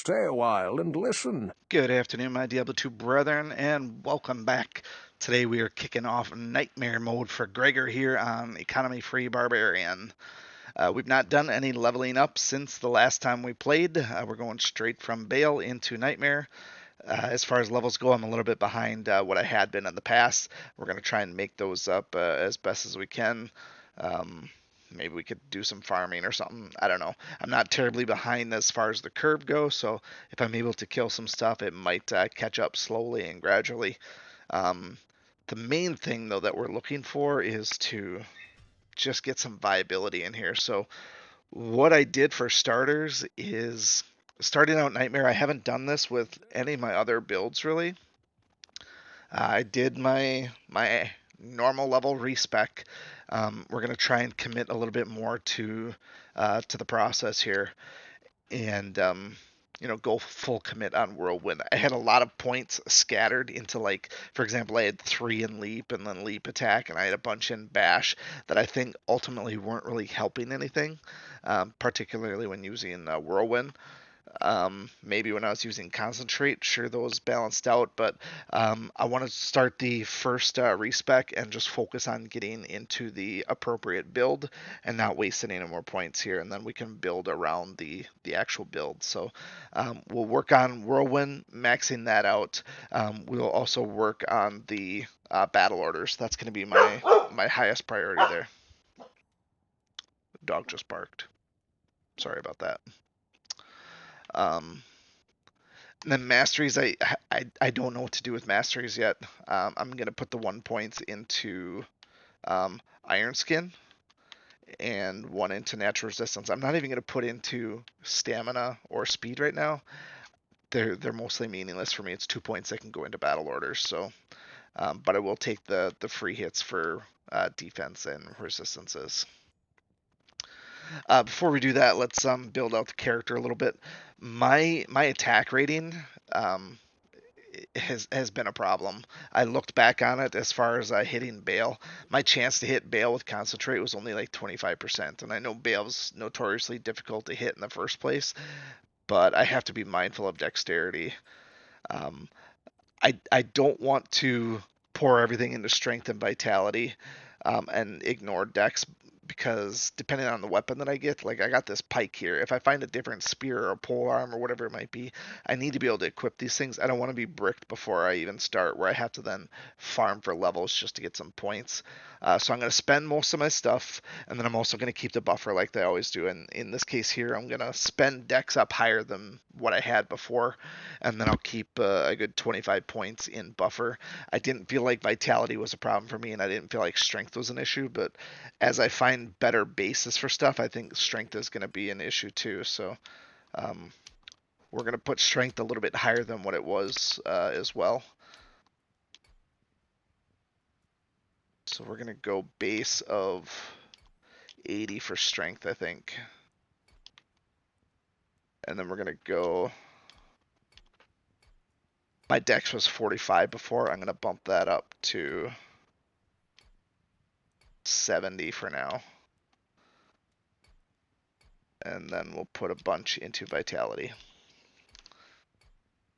stay a while and listen. Good afternoon, my Diablo 2 brethren, and welcome back. Today we are kicking off Nightmare mode for Gregor here on Economy Free Barbarian. We've not done any leveling up since the last time we played. We're going straight from Bale into Nightmare. As far as levels go, I'm a little bit behind what I had been in the past. We're going to try and make those up as best as we can. Maybe we could do some farming or something. I don't know. I'm not terribly behind as far as the curve goes, so if I'm able to kill some stuff, it might catch up slowly and gradually. Um, the main thing, though, that we're looking for is to just get some viability in here. So what I did for starters is starting out Nightmare. I haven't done this with any of my other builds really. I did my normal level respec. We're gonna try and commit a little bit more to the process here, and go full commit on Whirlwind. I had a lot of points scattered into, like, for example, I had 3 in leap and then leap attack, and I had a bunch in bash that I think ultimately weren't really helping anything, particularly when using Whirlwind. Maybe when I was using concentrate, sure, those balanced out, but I want to start the first respec and just focus on getting into the appropriate build and not wasting any more points here, and then we can build around the actual build. So we'll work on Whirlwind, maxing that out. We'll also work on the battle orders. That's going to be my highest priority there. The dog just barked. Sorry about that. Um, And then masteries, I don't know what to do with masteries yet. I'm gonna put the 1 points into Iron Skin and 1 into natural resistance. I'm not even gonna put into stamina or speed right now. They're mostly meaningless for me. It's 2 points that can go into battle orders. So, but I will take the free hits for defense and resistances. Before we do that, let's build out the character a little bit. My attack rating um, has been a problem. I looked back on it as far as hitting Bale. My chance to hit Bale with concentrate was only like 25%, and I know Bale's notoriously difficult to hit in the first place, but I have to be mindful of dexterity. Um, I don't want to pour everything into strength and vitality and ignore dex, because depending on the weapon that I get, like I got this pike here. If I find a different spear or a pole arm or whatever it might be, I need to be able to equip these things. I don't want to be bricked before I even start, where I have to then farm for levels just to get some points. So I'm going to spend most of my stuff, and then I'm also going to keep the buffer like they always do. And in this case here, I'm going to spend dex up higher than what I had before, and then I'll keep a good 25 points in buffer. I didn't feel like vitality was a problem for me, and I didn't feel like strength was an issue, but as I find better bases for stuff, I think strength is going to be an issue too. So um, we're going to put strength a little bit higher than what it was as well. So we're going to go base of 80 for strength, I think. And then we're going to go... My dex was 45 before. I'm going to bump that up to 70 for now. And then we'll put a bunch into vitality,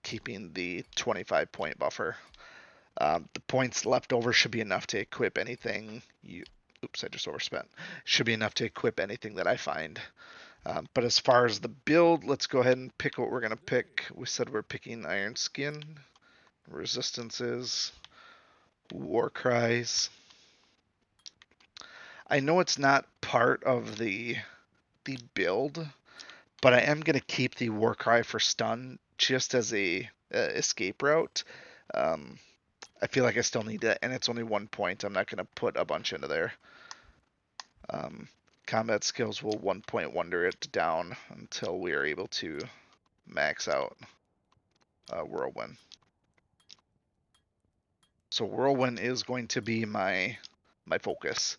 keeping the 25 point buffer. The points left over should be enough to equip anything you... Oops, I just overspent. Should be enough to equip anything that I find. But as far as the build, let's go ahead and pick what we're going to pick. We said we're picking Iron Skin, Resistances, War Cries. I know it's not part of the build, but I am going to keep the War Cry for stun just as a escape route. I feel like I still need that, and it's only 1 point. I'm not going to put a bunch into there. Combat skills will 1 point wonder it down until we are able to max out Whirlwind. So Whirlwind is going to be my focus.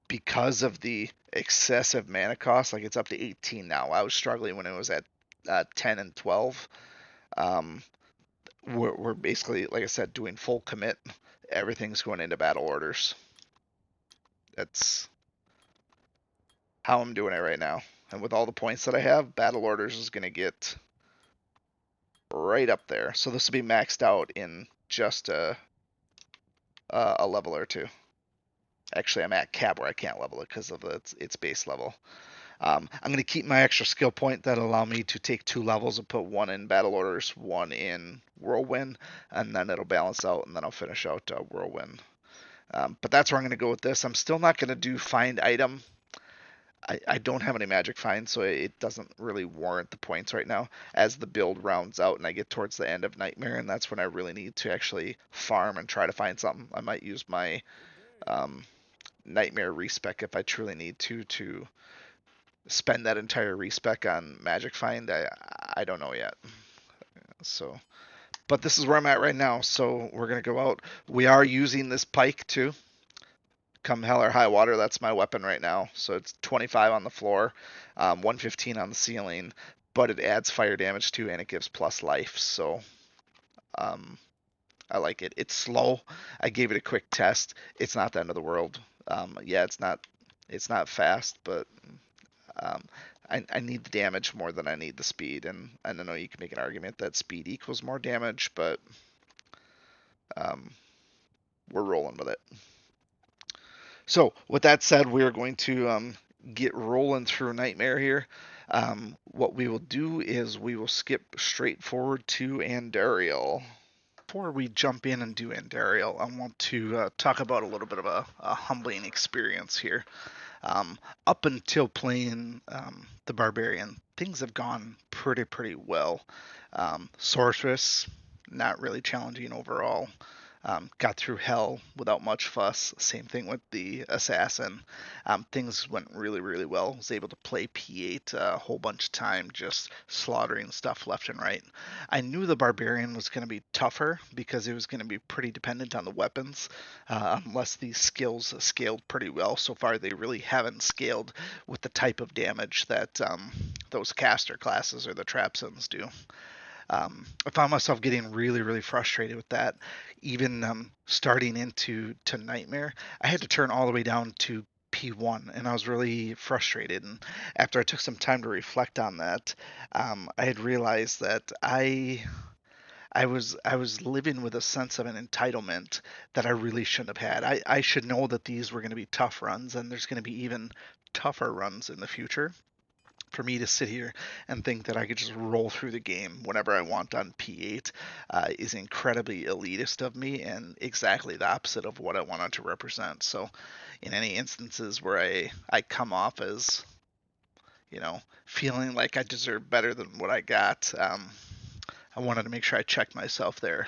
Because of the excessive mana cost, like it's up to 18 now. I was struggling when it was at 10 and 12. We're basically, like I said, doing full commit. Everything's going into battle orders. That's how I'm doing it right now. And with all the points that I have, Battle Orders is going to get right up there. So this will be maxed out in just a level or two. Actually, I'm at cap where I can't level it because of its base level. I'm going to keep my extra skill point that allow me to take 2 levels and put 1 in Battle Orders, 1 in Whirlwind, and then it'll balance out, and then I'll finish out Whirlwind. But that's where I'm going to go with this. I'm still not going to do Find Item. I don't have any magic finds, so it doesn't really warrant the points right now. As the build rounds out and I get towards the end of Nightmare, and that's when I really need to actually farm and try to find something. I might use my Nightmare respec if I truly need to spend that entire respec on magic find. I don't know yet. So, but this is where I'm at right now. So we're gonna go out. We are using this pike too. Come hell or high water, that's my weapon right now. So it's 25 on the floor, 115 on the ceiling, but it adds fire damage too, and it gives plus life. So I like it. It's slow. I gave it a quick test. It's not the end of the world. Yeah, it's not fast, but um, I need the damage more than I need the speed. And I know you can make an argument that speed equals more damage, but um, we're rolling with it. So with that said, we are going to get rolling through Nightmare here. What we will do is we will skip straight forward to Andariel. Before we jump in and do Andariel, I want to talk about a little bit of a humbling experience here. Up until playing the Barbarian, things have gone pretty well. Sorceress, not really challenging overall. Got through hell without much fuss. Same thing with the assassin. Things went really well. Was able to play P8 a whole bunch of time, just slaughtering stuff left and right. I knew the barbarian was going to be tougher because it was going to be pretty dependent on the weapons, unless these skills scaled pretty well. So far, they really haven't scaled with the type of damage that those caster classes or the Trapsons do. I found myself getting really frustrated with that. Even starting into Nightmare, I had to turn all the way down to P1, and I was really frustrated. And after I took some time to reflect on that, I had realized that I was living with a sense of an entitlement that I really shouldn't have had. I should know that these were going to be tough runs, and there's going to be even tougher runs in the future. For me to sit here and think that I could just roll through the game whenever I want on P8 is incredibly elitist of me and exactly the opposite of what I wanted to represent. So, in any instances where I come off as, feeling like I deserve better than what I got, I wanted to make sure I checked myself there.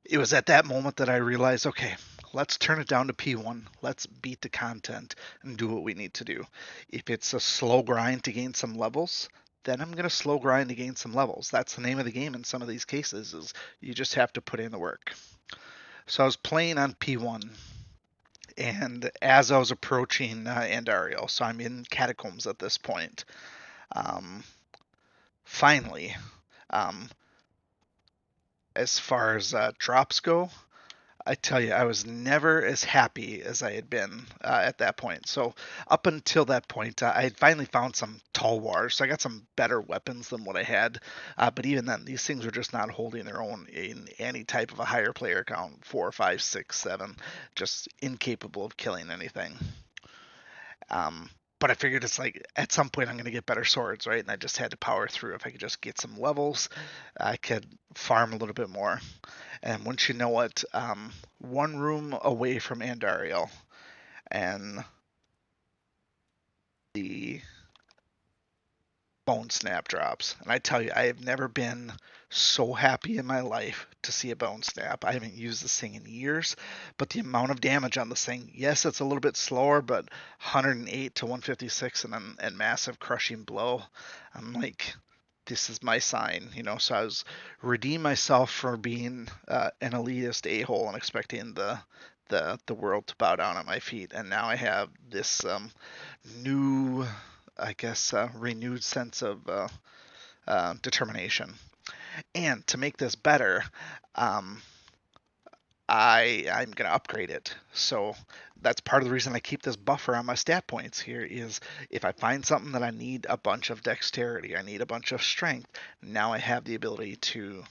It was at that moment that I realized, okay, let's turn it down to P1. Let's beat the content and do what we need to do. If it's a slow grind to gain some levels, then I'm going to slow grind to gain some levels. That's the name of the game in some of these cases, is you just have to put in the work. So I was playing on P1, and as I was approaching Andariel, so I'm in Catacombs at this point, finally, um, as far as drops go, I tell you, I was never as happy as I had been at that point. So up until that point, I had finally found some tall wars. So I got some better weapons than what I had. But even then, these things were just not holding their own in any type of a higher player count, 4, 5, 6, 7, just incapable of killing anything. But I figured it's like at some point I'm going to get better swords, right? And I just had to power through. If I could just get some levels, I could farm a little bit more. And once you know it, one room away from Andariel, and the Bonesnap drops. And I tell you, I have never been so happy in my life to see a Bonesnap. I haven't used this thing in years, but the amount of damage on this thing, yes, it's a little bit slower, but 108 to 156 and massive crushing blow. I'm like, this is my sign, So I was redeem myself for being an elitist a-hole and expecting the world to bow down at my feet, and now I have this new, I guess, renewed sense of determination. And to make this better, um, I'm going to upgrade it. So that's part of the reason I keep this buffer on my stat points here is if I find something that I need a bunch of dexterity, I need a bunch of strength, now I have the ability to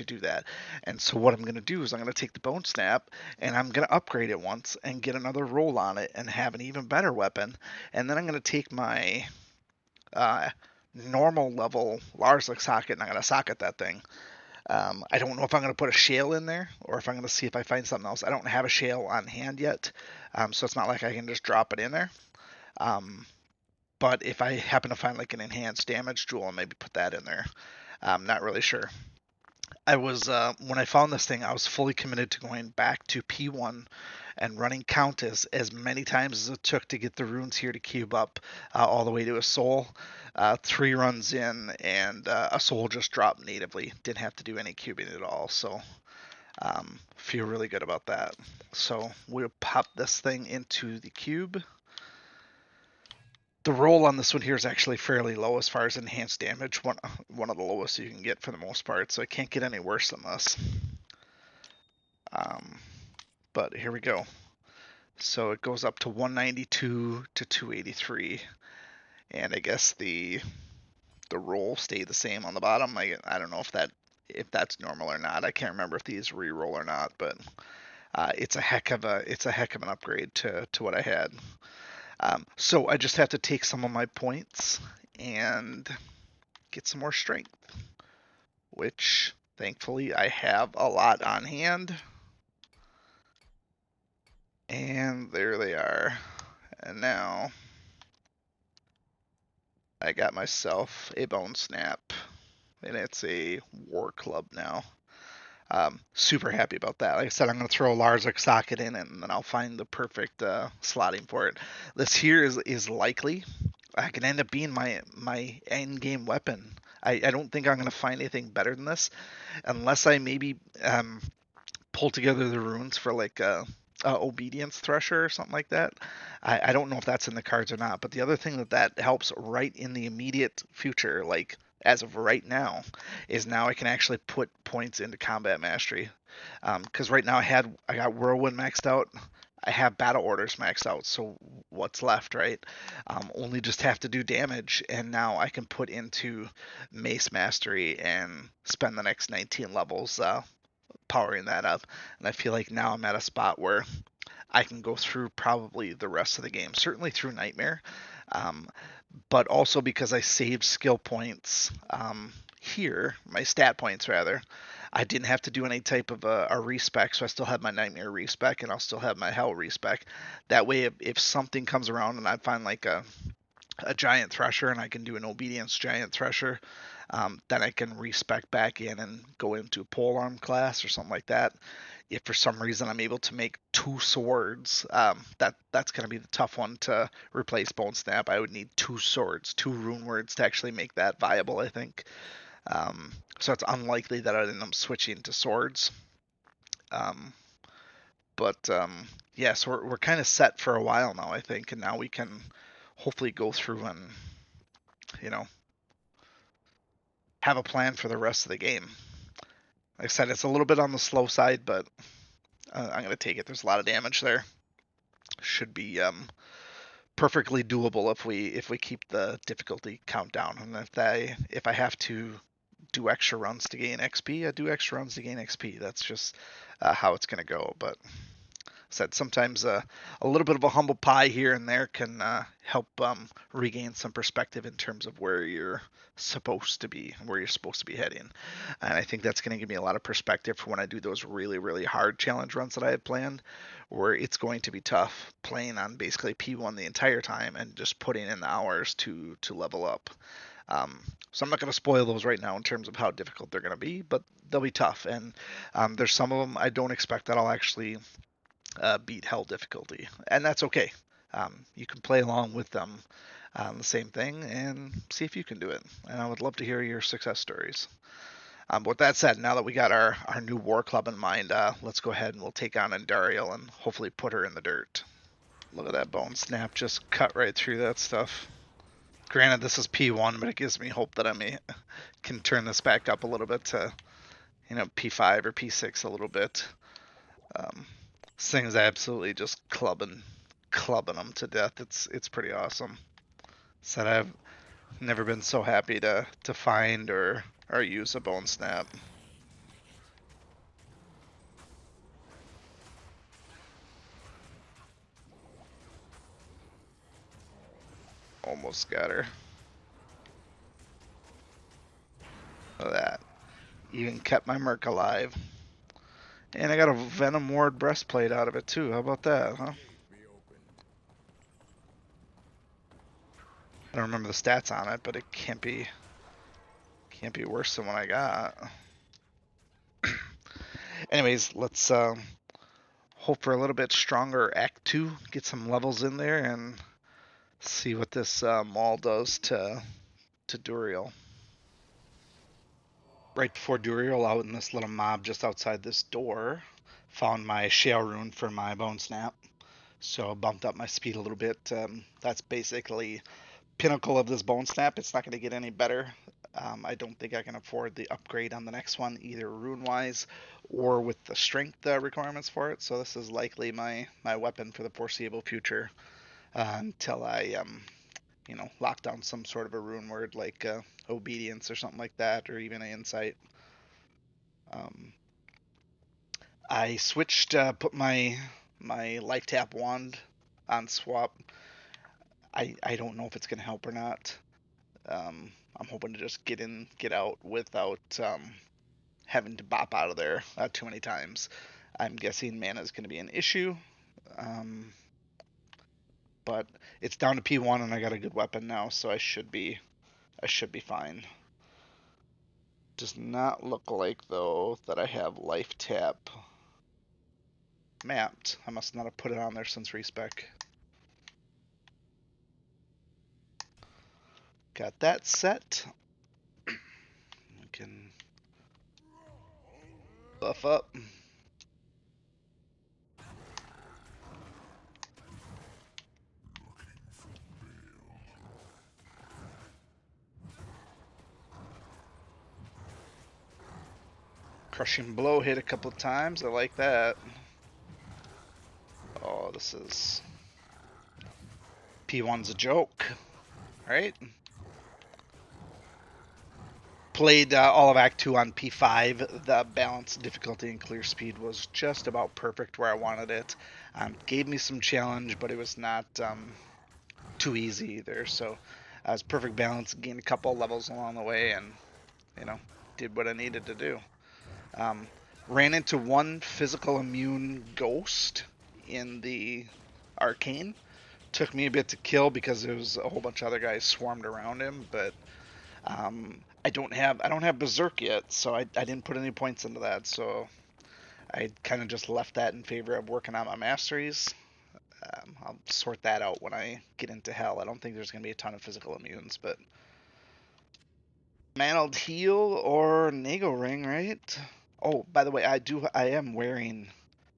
do that. And so what I'm going to do is I'm going to take the Bonesnap and I'm going to upgrade it once and get another roll on it and have an even better weapon. And then I'm going to take my uh, normal level Larzik socket and I'm going to socket that thing. I don't know if I'm going to put a shale in there or if I'm going to see if I find something else. I don't have a shale on hand yet, so it's not like I can just drop it in there. But if I happen to find like an enhanced damage jewel, I'll maybe put that in there. I'm not really sure. I was when I found this thing, I was fully committed to going back to P1 and running Countess as many times as it took to get the runes here to cube up all the way to a soul. 3 runs in, and a soul just dropped natively. Didn't have to do any cubing at all, so feel really good about that. So we'll pop this thing into the cube. The roll on this one here is actually fairly low as far as enhanced damage. One of the lowest you can get for the most part, so it can't get any worse than this. But here we go. So it goes up to 192 to 283, and I guess the roll stayed the same on the bottom. I don't know if that's normal or not. I can't remember if these re-roll or not, but it's a heck of an upgrade to what I had. So I just have to take some of my points and get some more strength, which thankfully I have a lot on hand. And there they are. And now I got myself a Bonesnap, and it's a war club now. Super happy about that. Like I said, I'm going to throw a Larzik socket in it, and then I'll find the perfect slotting for it. This here is likely. I can end up being my end game weapon. I don't think I'm going to find anything better than this, unless I maybe pull together the runes for like a obedience thresher or something like that. I don't know if that's in the cards or not. But the other thing that helps right in the immediate future, like as of right now, is now I can actually put points into combat mastery. Because right now I got whirlwind maxed out. I have battle orders maxed out, so what's left, right? Only just have to do damage, and now I can put into mace mastery and spend the next 19 levels powering that up. And I feel like now I'm at a spot where I can go through probably the rest of the game, certainly through Nightmare, but also because I saved skill points here, my stat points rather. I didn't have to do any type of a respec, so I still have my Nightmare respec, and I'll still have my Hell respec. That way, if something comes around and I find like a giant thresher and I can do an obedience giant thresher, then I can respec back in and go into a polearm class or something like that. If for some reason I'm able to make 2 swords, that's going to be the tough one to replace Bonesnap. I would need 2 swords, 2 rune words to actually make that viable, I think. So it's unlikely that I'd end up switching to swords. But yeah, so we're kind of set for a while now, I think, and now we can hopefully go through and, have a plan for the rest of the game. Like I said, it's a little bit on the slow side, but I'm going to take it. There's a lot of damage there. Should be perfectly doable if we keep the difficulty count down. And if I have to do extra runs to gain XP, I do extra runs to gain XP. That's just how it's going to go. But said sometimes a little bit of a humble pie here and there can help regain some perspective in terms of where you're supposed to be, heading. And I think that's going to give me a lot of perspective for when I do those really, really hard challenge runs that I have planned, where it's going to be tough playing on basically P1 the entire time and just putting in the hours to level up. So I'm not going to spoil those right now in terms of how difficult they're going to be, but they'll be tough. And there's some of them I don't expect that I'll actually beat hell difficulty, and that's okay. You can play along with them on the same thing and see if you can do it. And I would love to hear your success stories. With that said, now that we got our new war club in mind, let's go ahead and we'll take on Andariel and hopefully put her in the dirt. Look at that Bonesnap just cut right through that stuff. Granted, this is P1, but it gives me hope that I can turn this back up a little bit to, P5 or P6 a little bit. This thing is absolutely just clubbing them to death. It's pretty awesome. Said I've never been so happy to find or use a Bonesnap. Almost got her. Look at that. Even kept my Merc alive. And I got a Venom Ward breastplate out of it too. How about that, huh? I don't remember the stats on it, but it can't be worse than what I got. Anyways, let's hope for a little bit stronger Act 2, get some levels in there, and see what this maul does to Duriel. Right before Duriel, out in this little mob just outside this door, found my Shale Rune for my Bonesnap. So bumped up my speed a little bit. That's basically pinnacle of this Bonesnap. It's not going to get any better. I don't think I can afford the upgrade on the next one, either rune-wise or with the strength requirements for it. So this is likely my weapon for the foreseeable future until I lock down some sort of a rune word like obedience or something like that, or even insight. I switched, put my life tap wand on swap. I don't know if it's gonna help or not. I'm hoping to just get in, get out without having to bop out of there too many times. I'm guessing mana is going to be an issue, um, but it's down to P1 and I got a good weapon now, so I should be fine. Does not look like though that I have life tap mapped. I must not have put it on there since respec. Got that set. We can buff up. Crushing blow hit a couple of times. I like that. Oh, this is P1's a joke, right? Played all of Act 2 on P5. The balance, difficulty, and clear speed was just about perfect where I wanted it. Gave me some challenge, but it was not too easy either. So I was perfect balance, gained a couple levels along the way, and did what I needed to do. Ran into one physical immune ghost in the arcane. Took me a bit to kill because there was a whole bunch of other guys swarmed around him, but I don't have Berserk yet, so I didn't put any points into that. So I kind of just left that in favor of working on my masteries. I'll sort that out when I get into Hell. I don't think there's gonna be a ton of physical immunes, but Mantled Heal or Nago Ring, right? Oh, by the way, I am wearing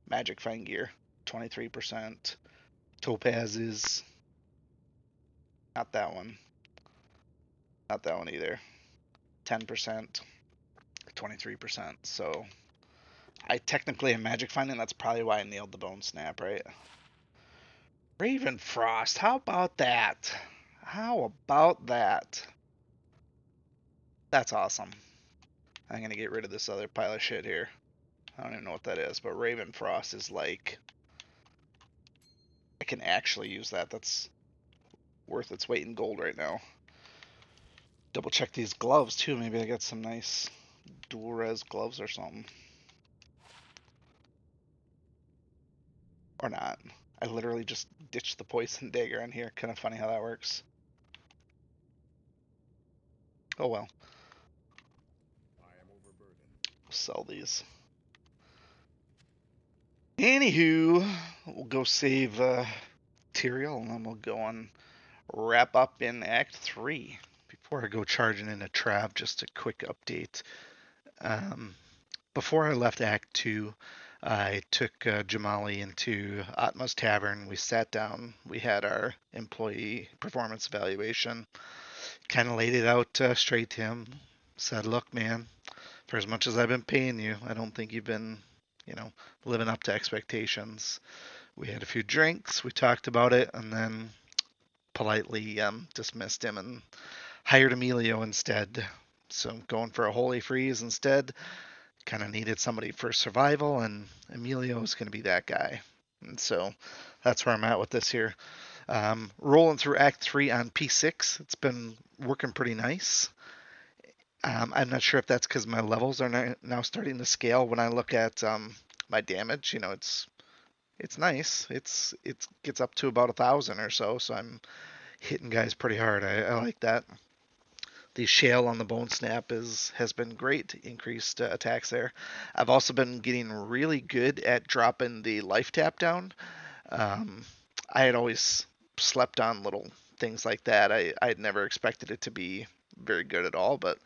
Magic Fine gear, 23%. Topaz is not that one. Not that one either. 10%, 23%. So I technically am magic finding. That's probably why I nailed the Bonesnap, right? Raven Frost. How about that? How about that? That's awesome. I'm gonna get rid of this other pile of shit here. I don't even know what that is, but Raven Frost is like, I can actually use that. That's worth its weight in gold right now. Double check these gloves too. Maybe I got some nice dual res gloves or something. Or not. I literally just ditched the poison dagger in here. Kind of funny how that works. Oh well. We'll sell these. Anywho, we'll go save Tyrael and then we'll go and wrap up in Act 3. Before I go charging in a trap, just a quick update. Before I left Act 2, I took Jamali into Atma's Tavern. We sat down. We had our employee performance evaluation. Kind of laid it out straight to him. Said, look, man, for as much as I've been paying you, I don't think you've been living up to expectations. We had a few drinks, we talked about it, and then politely dismissed him and hired Emilio instead. So I'm going for a holy freeze instead. Kind of needed somebody for survival, and Emilio is going to be that guy. And so that's where I'm at with this here. Rolling through Act 3 on P6. It's been working pretty nice. I'm not sure if that's because my levels are now starting to scale. When I look at my damage, it's nice. It gets up to about 1,000 or so, so I'm hitting guys pretty hard. I like that. The shale on the Bonesnap has been great, increased attacks there. I've also been getting really good at dropping the life tap down. Um, I had always slept on little things like that. I had never expected it to be very good at all, but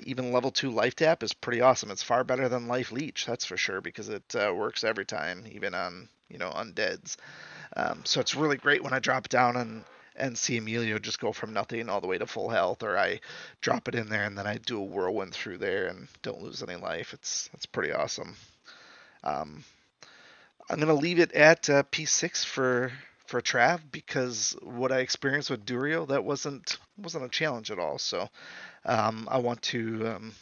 even level 2 life tap is pretty awesome. It's far better than life leech, that's for sure, because it works every time, even on undeads. So it's really great when I drop it down and see Emilio just go from nothing all the way to full health, or I drop it in there and then I do a whirlwind through there and don't lose any life. It's pretty awesome. Um, I'm gonna leave it at P6 for Trav, because what I experienced with Duriel, that wasn't a challenge at all. So I want to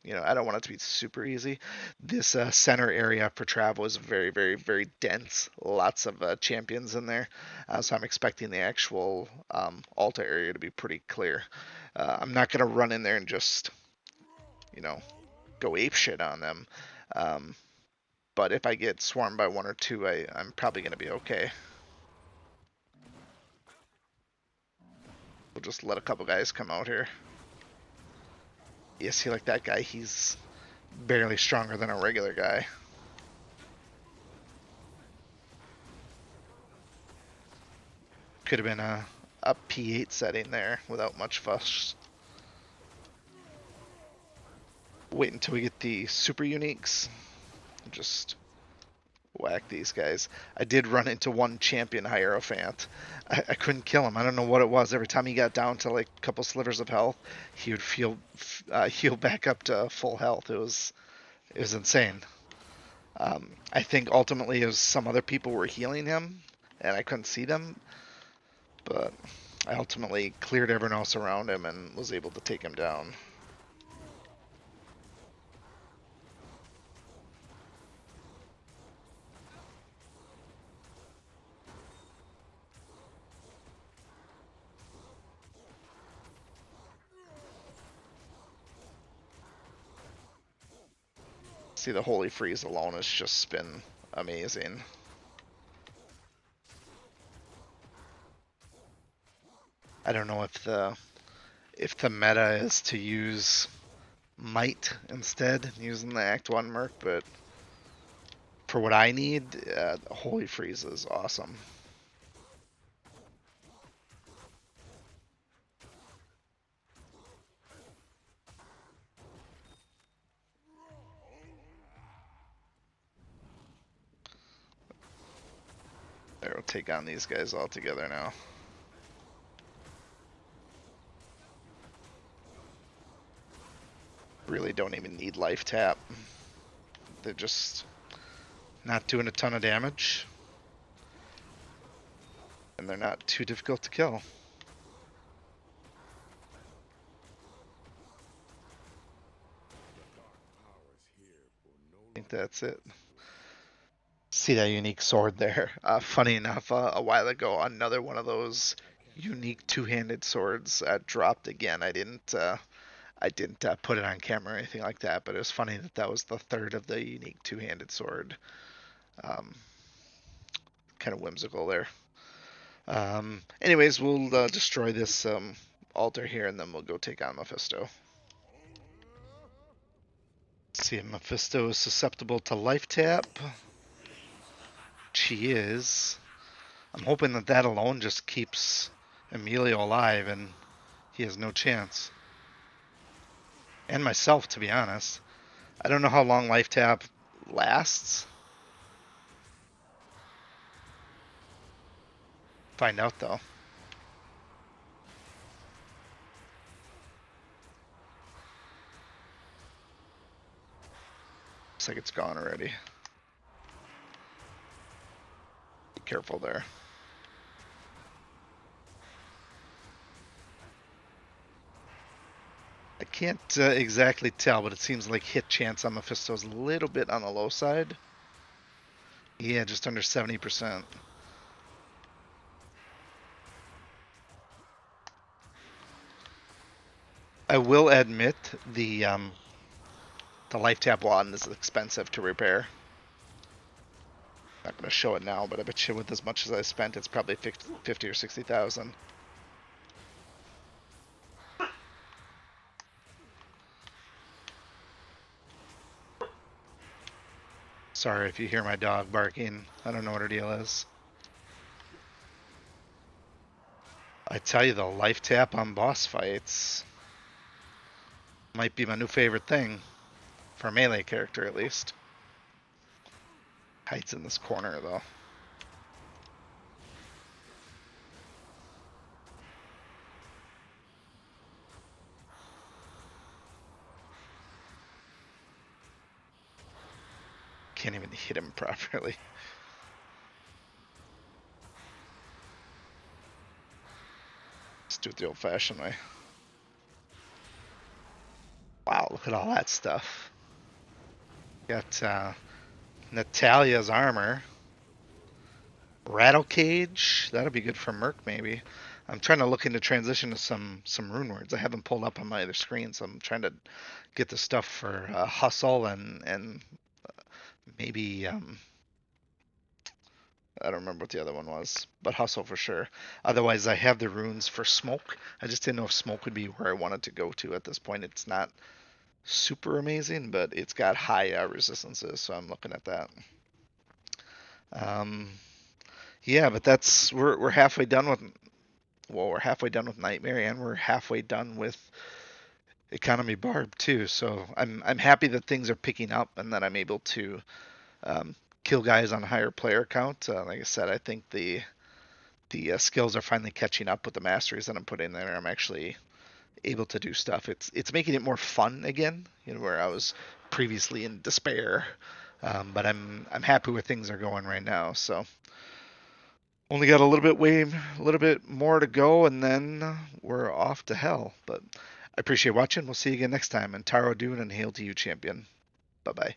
I don't want it to be super easy. This center area for travel is very, very, very dense. Lots of champions in there. So I'm expecting the actual altar area to be pretty clear. I'm not going to run in there and just, you know, go ape shit on them. Um, but if I get swarmed by one or two, I'm probably going to be okay. We'll just let a couple guys come out here. Yeah, see, like that guy, he's barely stronger than a regular guy. Could have been a P8 setting there without much fuss. Wait until we get the super uniques. Just whack these guys. I did run into one champion Hierophant. I couldn't kill him. I don't know what it was. Every time he got down to like a couple slivers of health, he would heal back up to full health. It was insane. I think ultimately it was some other people were healing him, and I couldn't see them. But I ultimately cleared everyone else around him and was able to take him down. See, the Holy Freeze alone has just been amazing. I don't know if the meta is to use Might instead, using the Act 1 Merc, but for what I need, Holy Freeze is awesome. There, we'll take on these guys all together now. Really don't even need life tap. They're just not doing a ton of damage. And they're not too difficult to kill. I think that's it. See that unique sword there. Funny enough, a while ago, another one of those unique two-handed swords dropped again. I didn't put it on camera or anything like that, but it was funny that that was the third of the unique two-handed sword. Kind of whimsical there. Anyways, we'll destroy this altar here, and then we'll go take on Mephisto. Let's see if Mephisto is susceptible to life tap. She is. I'm hoping that that alone just keeps Emilio alive, and he has no chance. And myself, to be honest. I don't know how long life tap lasts. Find out though. Looks like it's gone already. Careful there. I can't exactly tell, but it seems like hit chance on Mephisto is a little bit on the low side. Yeah, just under 70%. I will admit the life tap wand is expensive to repair. Not going to show it now, but I bet you with as much as I spent, it's probably 50 or 60,000. Sorry if you hear my dog barking. I don't know what her deal is. I tell you, the life tap on boss fights might be my new favorite thing. For a melee character, at least. Hides in this corner, though. Can't even hit him properly. Let's do it the old-fashioned way. Wow, look at all that stuff. Got Natalia's armor. Rattle cage. That'll be good for Merc, maybe. I'm trying to look into transition to some rune words. I haven't pulled up on my other screen, so I'm trying to get the stuff for hustle and maybe I don't remember what the other one was, but hustle for sure. Otherwise, I have the runes for smoke. I just didn't know if smoke would be where I wanted to go to at this point. It's not super amazing, but it's got high resistances, so I'm looking at that. Yeah, but we're halfway done with we're halfway done with Nightmare, and we're halfway done with Economy Barb too. So I'm happy that things are picking up and that I'm able to kill guys on a higher player count. Like I said, I think the skills are finally catching up with the masteries that I'm putting there. I'm actually able to do stuff. It's making it more fun again, where I was previously in despair. But I'm happy where things are going right now. So only got a little bit more to go, and then we're off to hell. But I appreciate watching. We'll see you again next time. And Taro Dune and hail to you, champion. Bye bye.